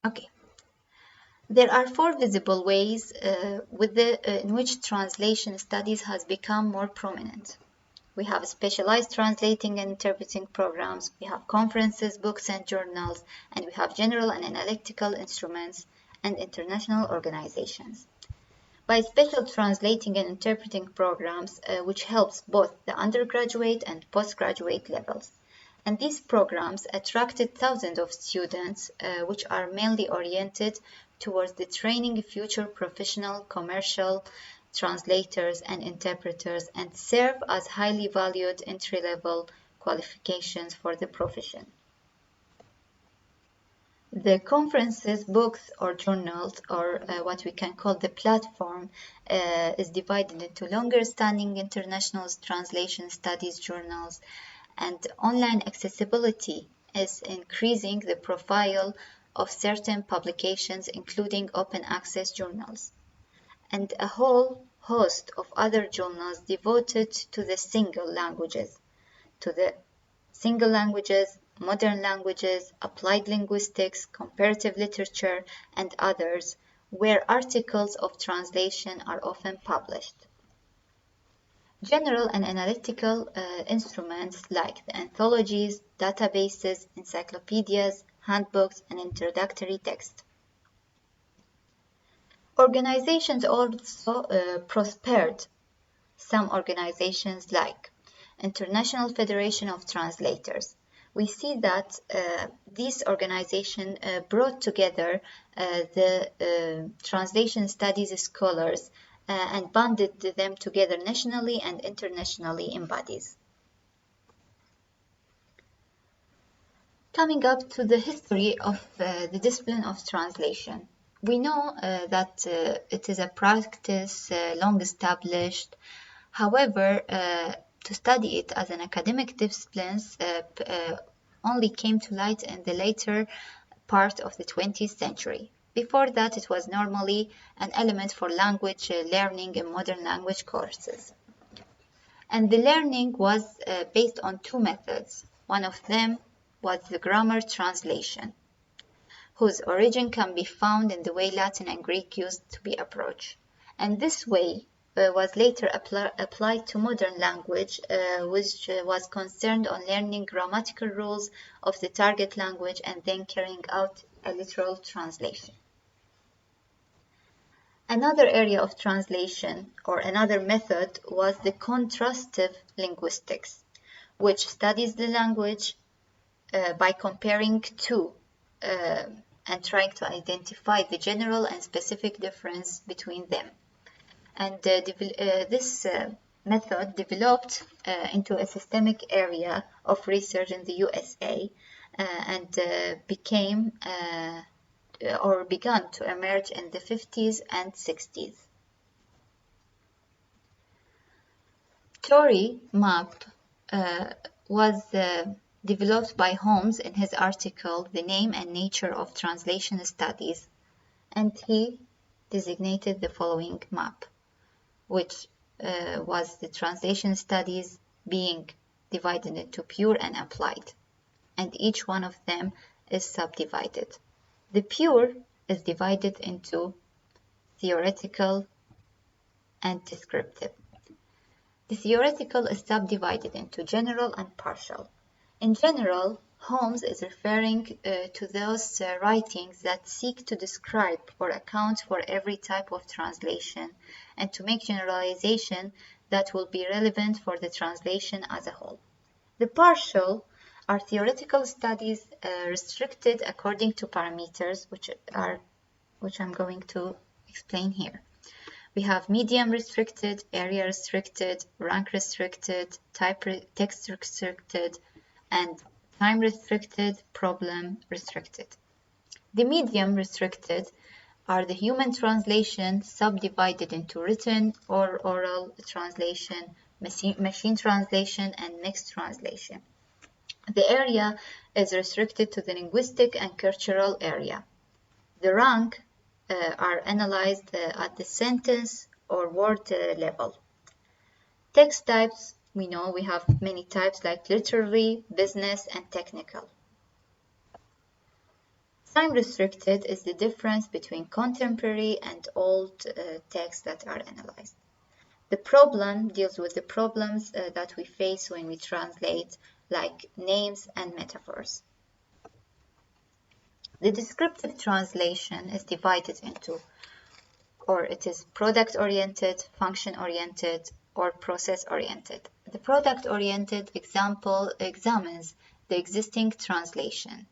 Okay. There are four visible ways in which translation studies has become more prominent. We have specialized translating and interpreting programs, we have conferences, books, and journals, and we have general and analytical instruments and international organizations. By special translating and interpreting programs, which helps both the undergraduate and postgraduate levels. And these programs attracted thousands of students, which are mainly oriented towards the training future professional, commercial translators and interpreters, and serve as highly valued entry-level qualifications for the profession. The conferences, books, or journals, or what we can call the platform, is divided into longer-standing international translation studies journals, and online accessibility is increasing the profile of certain publications, including open access journals, and a whole host of other journals devoted to the single languages, modern languages, applied linguistics, comparative literature, and others, where articles of translation are often published. General and analytical instruments like the anthologies, databases, encyclopedias, handbooks, and introductory text. Organizations also prospered. Some organizations like International Federation of Translators. We see that this organization brought together the translation studies scholars and bonded them together nationally and internationally in bodies. Coming up to the history of the discipline of translation. We know that it is a practice long established. However, to study it as an academic discipline only came to light in the later part of the 20th century. Before that, it was normally an element for language learning in modern language courses. And the learning was based on two methods. One of them was the grammar translation, whose origin can be found in the way Latin and Greek used to be approached. And this way was later applied to modern language, which was concerned on learning grammatical rules of the target language and then carrying out a literal translation. Another area of translation, or another method, was the contrastive linguistics, which studies the language by comparing two and trying to identify the general and specific difference between them. And this method developed into a systemic area of research in the USA and began to emerge in the 50s and 60s. Tory map was developed by Holmes in his article, The Name and Nature of Translation Studies, and he designated the following map, which was the translation studies being divided into pure and applied, and each one of them is subdivided. The pure is divided into theoretical and descriptive. The theoretical is subdivided into general and partial. In general, Holmes is referring to those writings that seek to describe or account for every type of translation and to make generalization that will be relevant for the translation as a whole. The partial are theoretical studies restricted according to parameters, which I'm going to explain here. We have medium restricted, area restricted, rank restricted, text restricted, and time restricted, problem restricted. The medium restricted are the human translation subdivided into written or oral translation, machine translation, and mixed translation. The area is restricted to the linguistic and cultural area. The rank are analyzed at the sentence or word level. Text types, we know we have many types like literary, business, and technical. Time restricted is the difference between contemporary and old texts that are analyzed. The problem deals with the problems that we face when we translate, like names and metaphors. The descriptive translation is divided into, or it is product-oriented, function-oriented, or process-oriented. The product-oriented example examines the existing translation.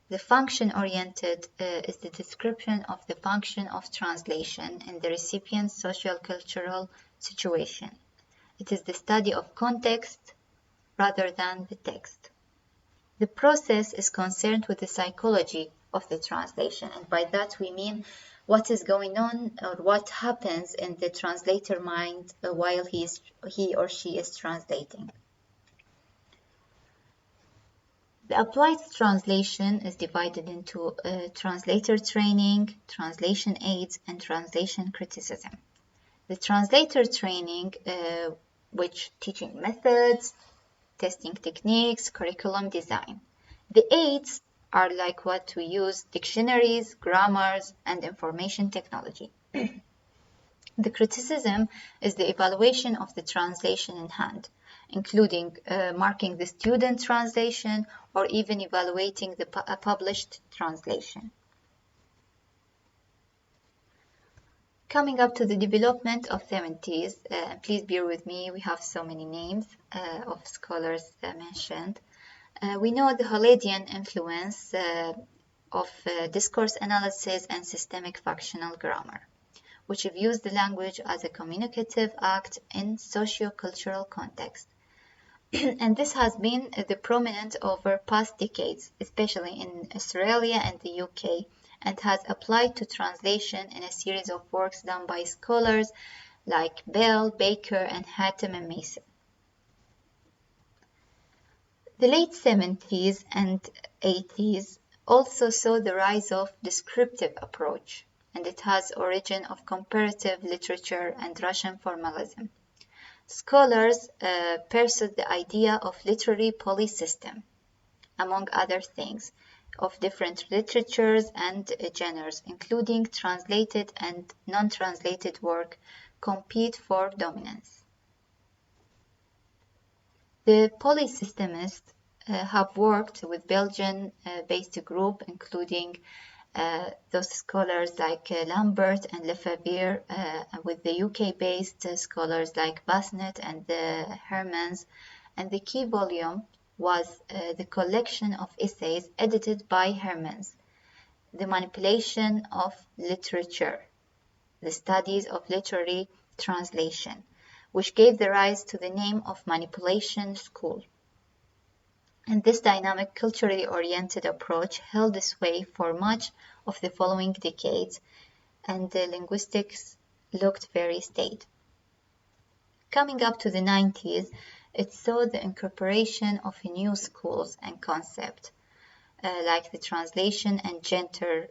The function-oriented is the description of the function of translation in the recipient's social-cultural situation. It is the study of context rather than the text. The process is concerned with the psychology of the translation, and by that we mean what is going on or what happens in the translator mind while he or she is translating. The applied translation is divided into translator training, translation aids, and translation criticism. The translator training, which teaching methods, testing techniques, curriculum design. The aids are like what we use, dictionaries, grammars, and information technology. The criticism is the evaluation of the translation in hand, including marking the student translation or even evaluating the published translation. Coming up to the development of 70s, please bear with me, we have so many names of scholars mentioned. We know the Halledian influence of discourse analysis and systemic functional grammar, which views the language as a communicative act in socio-cultural context. And this has been the prominent over past decades, especially in Australia and the UK, and has applied to translation in a series of works done by scholars like Bell, Baker, and Hatem and Mason. The late 70s and 80s also saw the rise of descriptive approach, and it has origin of comparative literature and Russian formalism. Scholars pursued the idea of literary polysystem, among other things, of different literatures and genres, including translated and non-translated work, compete for dominance. The polysystemists have worked with Belgian-based group, including those scholars like Lambert and Lefebvre, with the UK-based scholars like Basnet and Hermans, and the key volume was the collection of essays edited by Hermans, The Manipulation of Literature, the Studies of Literary Translation, which gave the rise to the name of Manipulation School. And this dynamic, culturally oriented approach held sway for much of the following decades, and the linguistics looked very staid. Coming up to the 90s, it saw the incorporation of new schools and concepts, like the translation and gender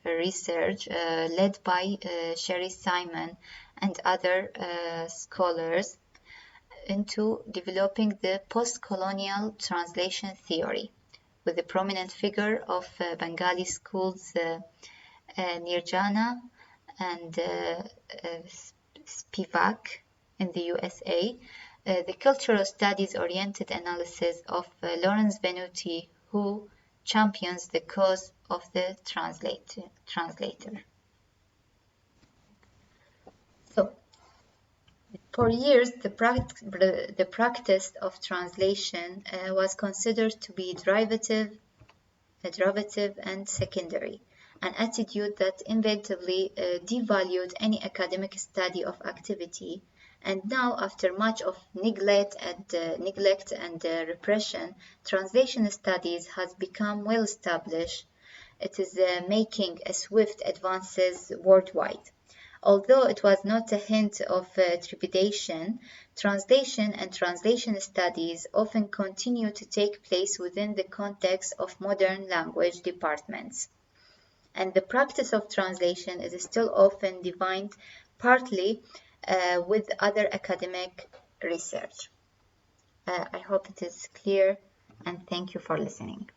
research, led by Sherry Simon and other scholars, into developing the post-colonial translation theory, with the prominent figure of Bengali schools Nirjana and Spivak in the USA, the cultural studies-oriented analysis of Lawrence Venuti, who champions the cause of the translator. So, for years, the practice of translation was considered to be derivative and secondary, an attitude that inevitably devalued any academic study of activity. And now, after much of neglect and repression, translation studies has become well established. It is making a swift advances worldwide. Although it was not a hint of trepidation, translation and translation studies often continue to take place within the context of modern language departments. And the practice of translation is still often defined partly with other academic research. I hope it is clear, and thank you for listening.